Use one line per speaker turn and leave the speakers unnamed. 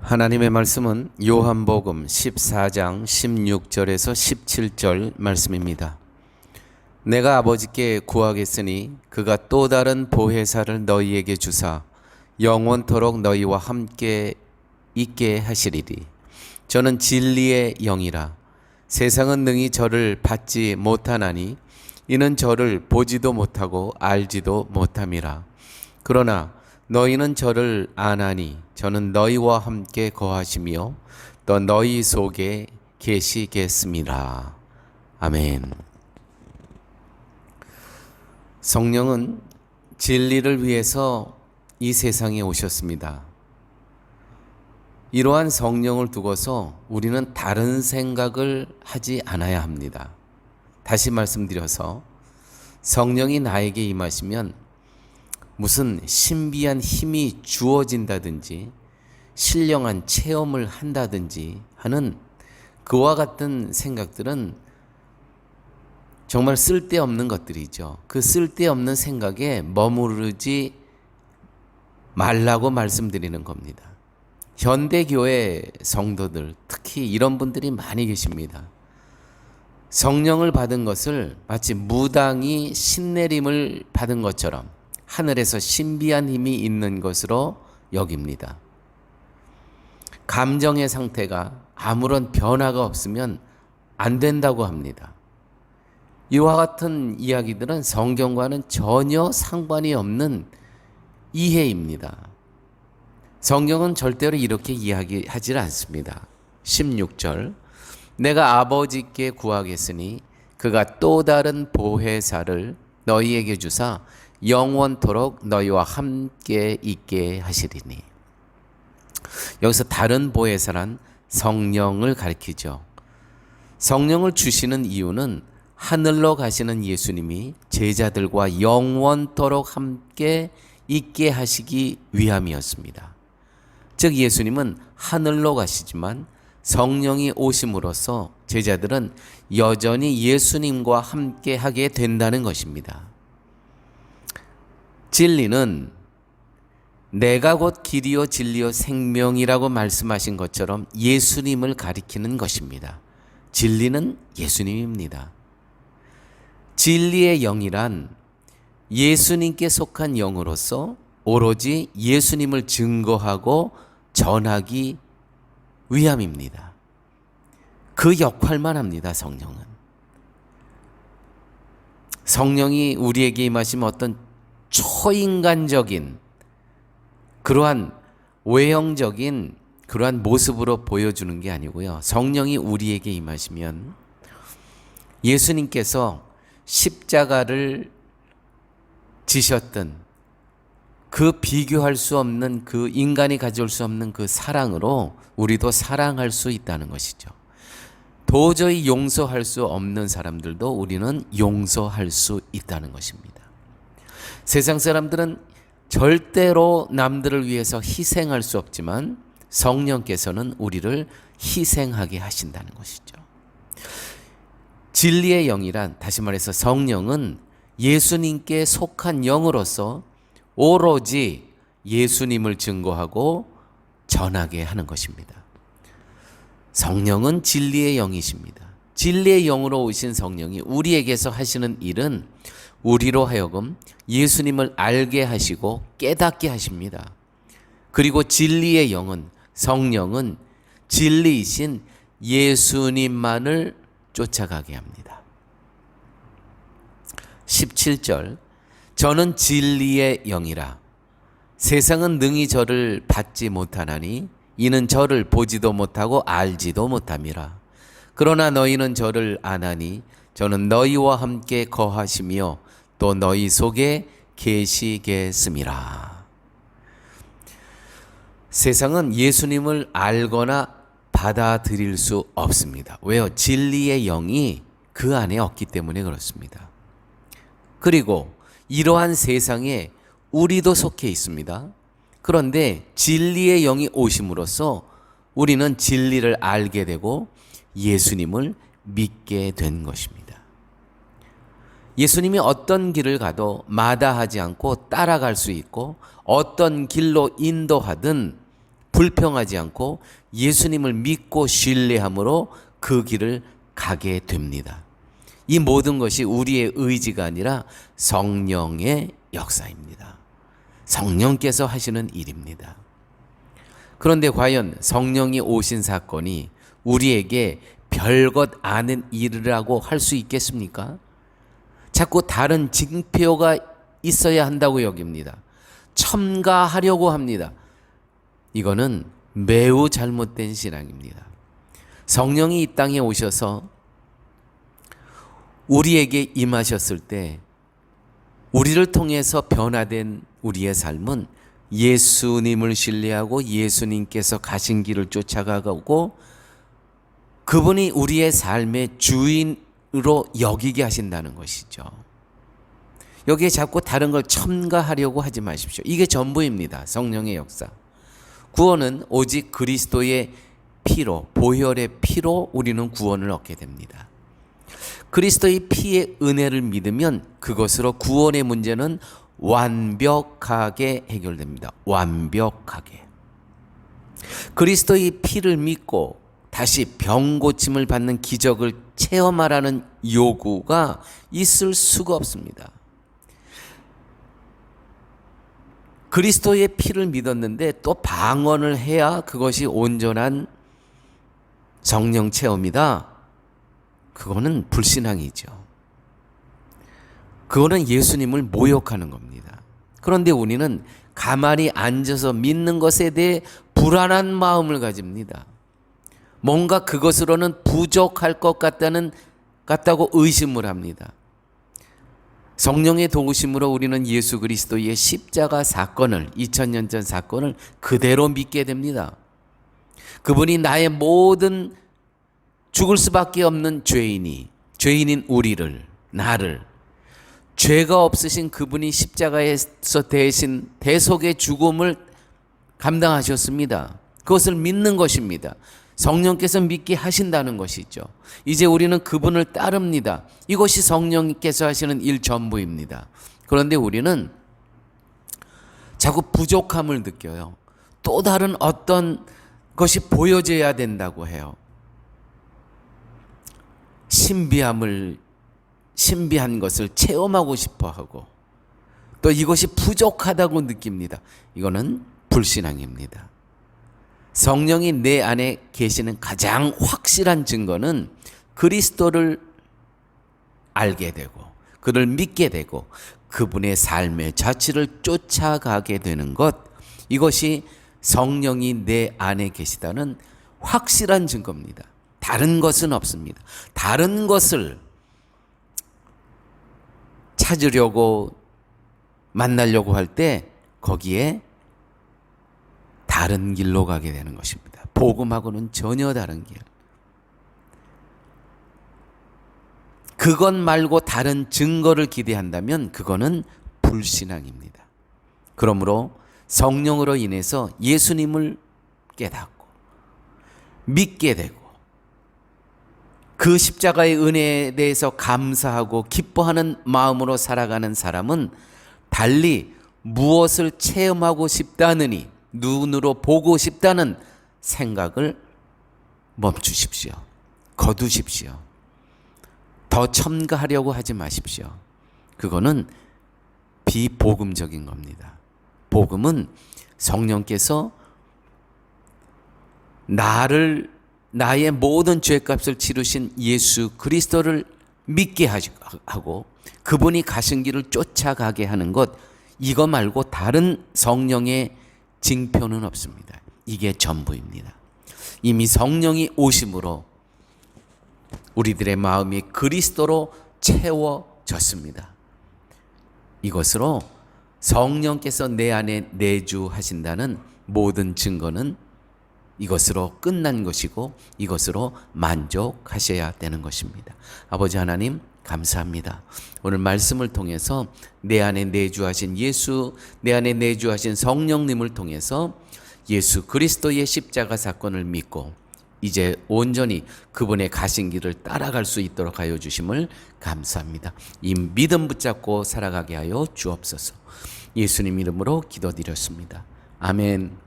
하나님의 말씀은 요한복음 14장 16절에서 17절 말씀입니다. 내가 아버지께 구하겠으니 그가 또 다른 보혜사를 너희에게 주사 영원토록 너희와 함께 있게 하시리니 저는 진리의 영이라. 세상은 능히 저를 받지 못하나니 이는 저를 보지도 못하고 알지도 못함이라. 그러나 너희는 저를 아나니 저는 너희와 함께 거하시며 또 너희 속에 계시겠습니다. 아멘. 성령은 진리를 위해서 이 세상에 오셨습니다. 이러한 성령을 두고서 우리는 다른 생각을 하지 않아야 합니다. 다시 말씀드려서 성령이 나에게 임하시면 무슨 신비한 힘이 주어진다든지 신령한 체험을 한다든지 하는 그와 같은 생각들은 정말 쓸데없는 것들이죠. 그 쓸데없는 생각에 머무르지 말라고 말씀드리는 겁니다. 현대교회 성도들, 특히 이런 분들이 많이 계십니다. 성령을 받은 것을 마치 무당이 신내림을 받은 것처럼 하늘에서 신비한 힘이 있는 것으로 여깁니다. 감정의 상태가 아무런 변화가 없으면 안 된다고 합니다. 이와 같은 이야기들은 성경과는 전혀 상관이 없는 이해입니다. 성경은 절대로 이렇게 이야기하지 않습니다. 16절 내가 아버지께 구하겠으니 그가 또 다른 보혜사를 너희에게 주사 영원토록 너희와 함께 있게 하시리니. 여기서 다른 보혜사란 성령을 가리키죠. 성령을 주시는 이유는 하늘로 가시는 예수님이 제자들과 영원토록 함께 있게 하시기 위함이었습니다. 즉 예수님은 하늘로 가시지만 성령이 오심으로써 제자들은 여전히 예수님과 함께 하게 된다는 것입니다. 진리는 내가 곧 길이요 진리요 생명이라고 말씀하신 것처럼 예수님을 가리키는 것입니다. 진리는 예수님입니다. 진리의 영이란 예수님께 속한 영으로서 오로지 예수님을 증거하고 전하기 위함입니다. 그 역할만 합니다. 성령이 우리에게 임하시면 어떤 초인간적인 그러한 외형적인 그러한 모습으로 보여주는 게 아니고요. 성령이 우리에게 임하시면 예수님께서 십자가를 지셨던 그 비교할 수 없는 그 인간이 가져올 수 없는 그 사랑으로 우리도 사랑할 수 있다는 것이죠. 도저히 용서할 수 없는 사람들도 우리는 용서할 수 있다는 것입니다. 세상 사람들은 절대로 남들을 위해서 희생할 수 없지만 성령께서는 우리를 희생하게 하신다는 것이죠. 진리의 영이란, 다시 말해서 성령은 예수님께 속한 영으로서 오로지 예수님을 증거하고 전하게 하는 것입니다. 성령은 진리의 영이십니다. 진리의 영으로 오신 성령이 우리에게서 하시는 일은 우리로 하여금 예수님을 알게 하시고 깨닫게 하십니다. 그리고 진리의 영은, 성령은 진리이신 예수님만을 쫓아가게 합니다. 17절 저는 진리의 영이라. 세상은 능히 저를 받지 못하나니 이는 저를 보지도 못하고 알지도 못함이라. 그러나 너희는 저를 아나니 저는 너희와 함께 거하시며 또 너희 속에 계시겠음이라. 세상은 예수님을 알거나 받아들일 수 없습니다. 왜요? 진리의 영이 그 안에 없기 때문에 그렇습니다. 그리고 이러한 세상에 우리도 속해 있습니다. 그런데 진리의 영이 오심으로써 우리는 진리를 알게 되고 예수님을 믿게 된 것입니다. 예수님이 어떤 길을 가도 마다하지 않고 따라갈 수 있고 어떤 길로 인도하든 불평하지 않고 예수님을 믿고 신뢰함으로 그 길을 가게 됩니다. 이 모든 것이 우리의 의지가 아니라 성령의 역사입니다. 성령께서 하시는 일입니다. 그런데 과연 성령이 오신 사건이 우리에게 별것 아닌 일이라고 할 수 있겠습니까? 자꾸 다른 징표가 있어야 한다고 여깁니다. 첨가하려고 합니다. 이거는 매우 잘못된 신앙입니다. 성령이 이 땅에 오셔서 우리에게 임하셨을 때 우리를 통해서 변화된 우리의 삶은 예수님을 신뢰하고 예수님께서 가신 길을 쫓아가고 그분이 우리의 삶의 주인으로 여기게 하신다는 것이죠. 여기에 자꾸 다른 걸 첨가하려고 하지 마십시오. 이게 전부입니다. 성령의 역사. 구원은 오직 그리스도의 피로, 보혈의 피로 우리는 구원을 얻게 됩니다. 그리스도의 피의 은혜를 믿으면 그것으로 구원의 문제는 완벽하게 해결됩니다. 완벽하게. 그리스도의 피를 믿고 다시 병 고침을 받는 기적을 체험하라는 요구가 있을 수가 없습니다. 그리스도의 피를 믿었는데 또 방언을 해야 그것이 온전한 성령 체험이다. 그거는 불신앙이죠. 그거는 예수님을 모욕하는 겁니다. 그런데 우리는 가만히 앉아서 믿는 것에 대해 불안한 마음을 가집니다. 뭔가 그것으로는 부족할 것 같다고 의심을 합니다. 성령의 도우심으로 우리는 예수 그리스도의 십자가 사건을 2000년 전 사건을 그대로 믿게 됩니다. 그분이 나의 모든 죽을 수밖에 없는 죄인인 우리를, 나를 죄가 없으신 그분이 십자가에서 대신 대속의 죽음을 감당하셨습니다. 그것을 믿는 것입니다. 성령께서 믿게 하신다는 것이죠. 이제 우리는 그분을 따릅니다. 이것이 성령께서 하시는 일 전부입니다. 그런데 우리는 자꾸 부족함을 느껴요. 또 다른 어떤 것이 보여져야 된다고 해요. 신비한 것을 체험하고 싶어 하고 또 이것이 부족하다고 느낍니다. 이거는 불신앙입니다. 성령이 내 안에 계시는 가장 확실한 증거는 그리스도를 알게 되고 그를 믿게 되고 그분의 삶의 자취를 쫓아가게 되는 것, 이것이 성령이 내 안에 계시다는 확실한 증거입니다. 다른 것은 없습니다. 다른 것을 찾으려고 만나려고 할 때 거기에 다른 길로 가게 되는 것입니다. 복음하고는 전혀 다른 길. 그것 말고 다른 증거를 기대한다면 그거는 불신앙입니다. 그러므로 성령으로 인해서 예수님을 깨닫고 믿게 되고 그 십자가의 은혜에 대해서 감사하고 기뻐하는 마음으로 살아가는 사람은 달리 무엇을 체험하고 싶다느니 눈으로 보고 싶다는 생각을 멈추십시오. 거두십시오. 더 첨가하려고 하지 마십시오. 그거는 비복음적인 겁니다. 복음은 성령께서 나의 모든 죄값을 치르신 예수 그리스도를 믿게 하고 그분이 가신 길을 쫓아가게 하는 것, 이거 말고 다른 성령의 징표는 없습니다. 이게 전부입니다. 이미 성령이 오심으로 우리들의 마음이 그리스도로 채워졌습니다. 이것으로 성령께서 내 안에 내주하신다는 모든 증거는 이것으로 끝난 것이고 이것으로 만족하셔야 되는 것입니다. 아버지 하나님, 감사합니다. 오늘 말씀을 통해서 내 안에 내주하신 예수, 내 안에 내주하신 성령님을 통해서 예수 그리스도의 십자가 사건을 믿고 이제 온전히 그분의 가신 길을 따라갈 수 있도록 하여 주심을 감사합니다. 이 믿음 붙잡고 살아가게 하여 주옵소서. 예수님 이름으로 기도드렸습니다. 아멘.